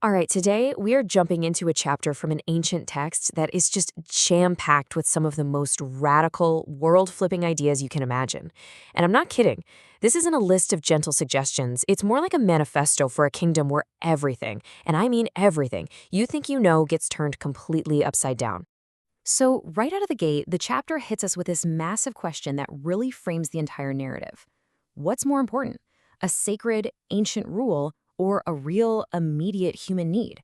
All right, today we are jumping into a chapter from an ancient text that is just jam-packed with some of the most radical, world-flipping ideas you can imagine. And I'm not kidding. This isn't a list of gentle suggestions. It's more like a manifesto for a kingdom where everything, and I mean everything, you think you know gets turned completely upside down. So, right out of the gate, the chapter hits us with this massive question that really frames the entire narrative. What's more important, a sacred, ancient rule or a real, immediate human need?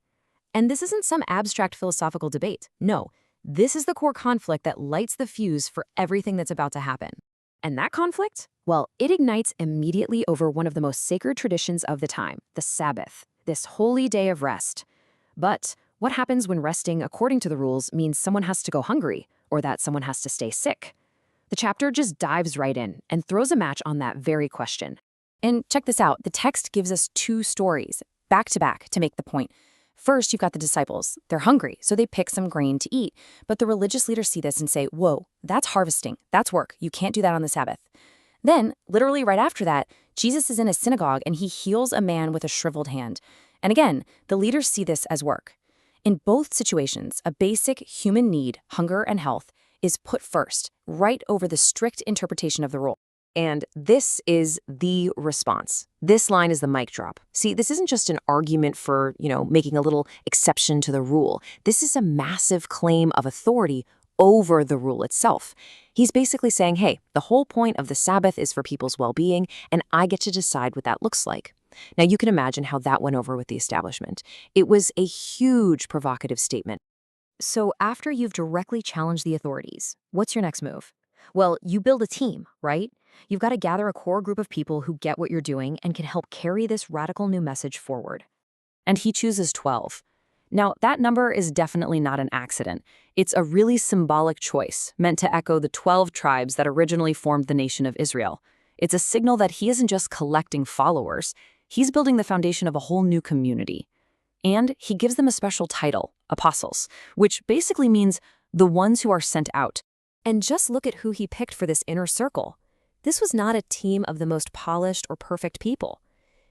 And this isn't some abstract philosophical debate. No, this is the core conflict that lights the fuse for everything that's about to happen. And that conflict? Well, it ignites immediately over one of the most sacred traditions of the time, the Sabbath, this holy day of rest. But what happens when resting according to the rules means someone has to go hungry or that someone has to stay sick? The chapter just dives right in and throws a match on that very question. And check this out, the text gives us two stories, back to back, to make the point. First, you've got the disciples. They're hungry, so they pick some grain to eat. But the religious leaders see this and say, whoa, that's harvesting, that's work, you can't do that on the Sabbath. Then, literally right after that, Jesus is in a synagogue and he heals a man with a shriveled hand. And again, the leaders see this as work. In both situations, a basic human need, hunger and health, is put first, right over the strict interpretation of the rule. And this is the response. This line is the mic drop. See, this isn't just an argument for, making a little exception to the rule. This is a massive claim of authority over the rule itself. He's basically saying, hey, the whole point of the Sabbath is for people's well-being, and I get to decide what that looks like. Now, you can imagine how that went over with the establishment. It was a huge provocative statement. So after you've directly challenged the authorities, what's your next move? Well, you build a team, right? You've got to gather a core group of people who get what you're doing and can help carry this radical new message forward. And he chooses 12. Now, that number is definitely not an accident. It's a really symbolic choice, meant to echo the 12 tribes that originally formed the nation of Israel. It's a signal that he isn't just collecting followers, he's building the foundation of a whole new community. And he gives them a special title, apostles, which basically means the ones who are sent out. And just look at who he picked for this inner circle. This was not a team of the most polished or perfect people.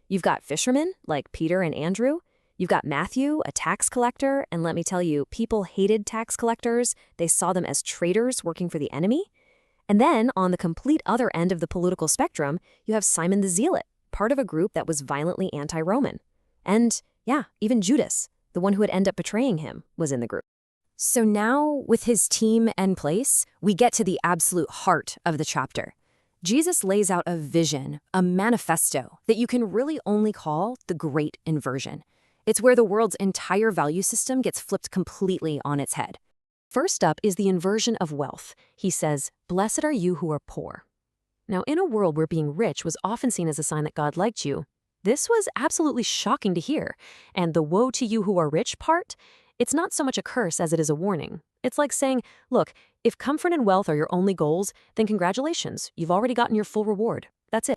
You've got fishermen, like Peter and Andrew. You've got Matthew, a tax collector, and let me tell you, people hated tax collectors. They saw them as traitors working for the enemy. And then, on the complete other end of the political spectrum, you have Simon the Zealot, part of a group that was violently anti-Roman. And, yeah, even Judas, the one who would end up betraying him, was in the group. So now, with his team and place, we get to the absolute heart of the chapter. Jesus lays out a vision, a manifesto, that you can really only call the Great Inversion. It's where the world's entire value system gets flipped completely on its head. First up is the inversion of wealth. He says, "Blessed are you who are poor." Now, in a world where being rich was often seen as a sign that God liked you, this was absolutely shocking to hear. And the woe to you who are rich part, it's not so much a curse as it is a warning. It's like saying, look, if comfort and wealth are your only goals, then congratulations, you've already gotten your full reward. That's it.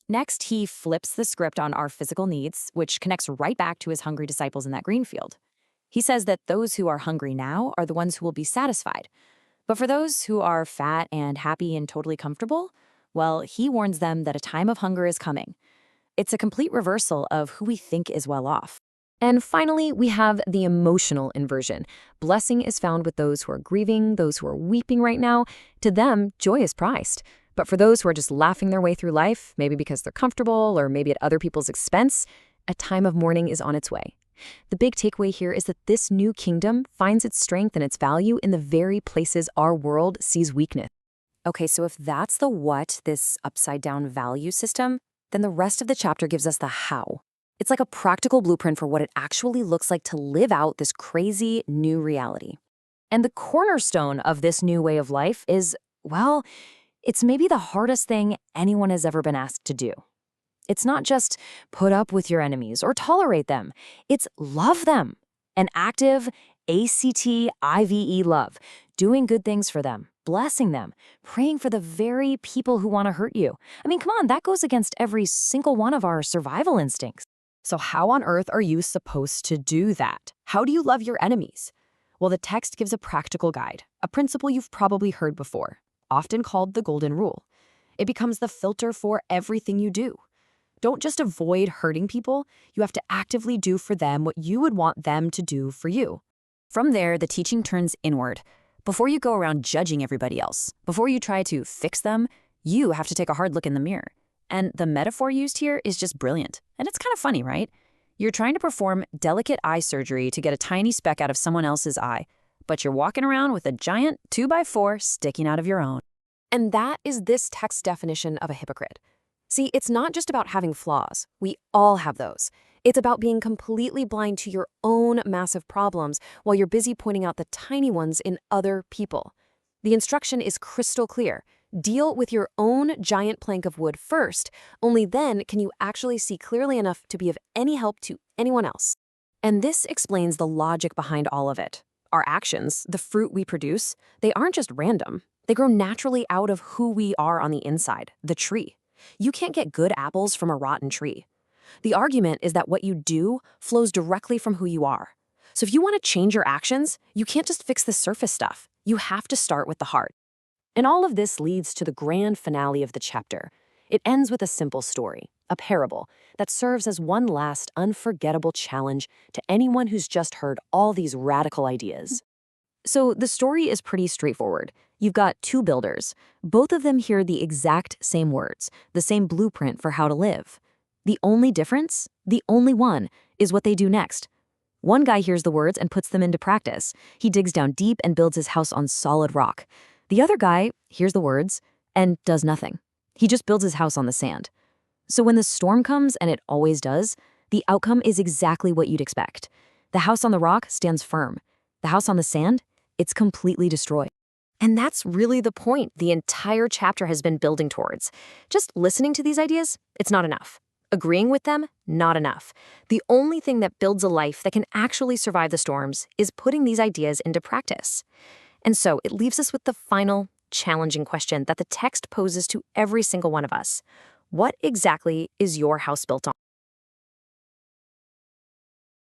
Next, he flips the script on our physical needs, which connects right back to his hungry disciples in that green field. He says that those who are hungry now are the ones who will be satisfied. But for those who are fat and happy and totally comfortable, well, he warns them that a time of hunger is coming. It's a complete reversal of who we think is well off. And finally, we have the emotional inversion. Blessing is found with those who are grieving, those who are weeping right now. To them, joy is prized. But for those who are just laughing their way through life, maybe because they're comfortable or maybe at other people's expense, a time of mourning is on its way. The big takeaway here is that this new kingdom finds its strength and its value in the very places our world sees weakness. Okay, so if that's the what, this upside-down value system, then the rest of the chapter gives us the how. It's like a practical blueprint for what it actually looks like to live out this crazy new reality. And the cornerstone of this new way of life is, well, it's maybe the hardest thing anyone has ever been asked to do. It's not just put up with your enemies or tolerate them. It's love them. An active ACTIVE love, doing good things for them, blessing them, praying for the very people who want to hurt you. I mean, come on, that goes against every single one of our survival instincts. So how on earth are you supposed to do that? How do you love your enemies? Well, the text gives a practical guide, a principle you've probably heard before, often called the golden rule. It becomes the filter for everything you do. Don't just avoid hurting people, you have to actively do for them what you would want them to do for you. From there, the teaching turns inward. Before you go around judging everybody else, before you try to fix them, you have to take a hard look in the mirror. And the metaphor used here is just brilliant. And it's kind of funny, right? You're trying to perform delicate eye surgery to get a tiny speck out of someone else's eye, but you're walking around with a giant 2x4 sticking out of your own. And that is this text's definition of a hypocrite. See, it's not just about having flaws. We all have those. It's about being completely blind to your own massive problems while you're busy pointing out the tiny ones in other people. The instruction is crystal clear. Deal with your own giant plank of wood first. Only then can you actually see clearly enough to be of any help to anyone else. And this explains the logic behind all of it. Our actions, the fruit we produce, they aren't just random. They grow naturally out of who we are on the inside, the tree. You can't get good apples from a rotten tree. The argument is that what you do flows directly from who you are. So if you want to change your actions, you can't just fix the surface stuff. You have to start with the heart. And all of this leads to the grand finale of the chapter. It ends with a simple story, a parable, that serves as one last unforgettable challenge to anyone who's just heard all these radical ideas. So the story is pretty straightforward. You've got two builders. Both of them hear the exact same words, the same blueprint for how to live. The only difference, the only one, is what they do next. One guy hears the words and puts them into practice. He digs down deep and builds his house on solid rock. The other guy hears the words and does nothing. He just builds his house on the sand. So when the storm comes, and it always does, the outcome is exactly what you'd expect. The house on the rock stands firm. The house on the sand, it's completely destroyed. And that's really the point the entire chapter has been building towards. Just listening to these ideas, it's not enough. Agreeing with them, not enough. The only thing that builds a life that can actually survive the storms is putting these ideas into practice. And so it leaves us with the final, challenging question that the text poses to every single one of us. What exactly is your house built on?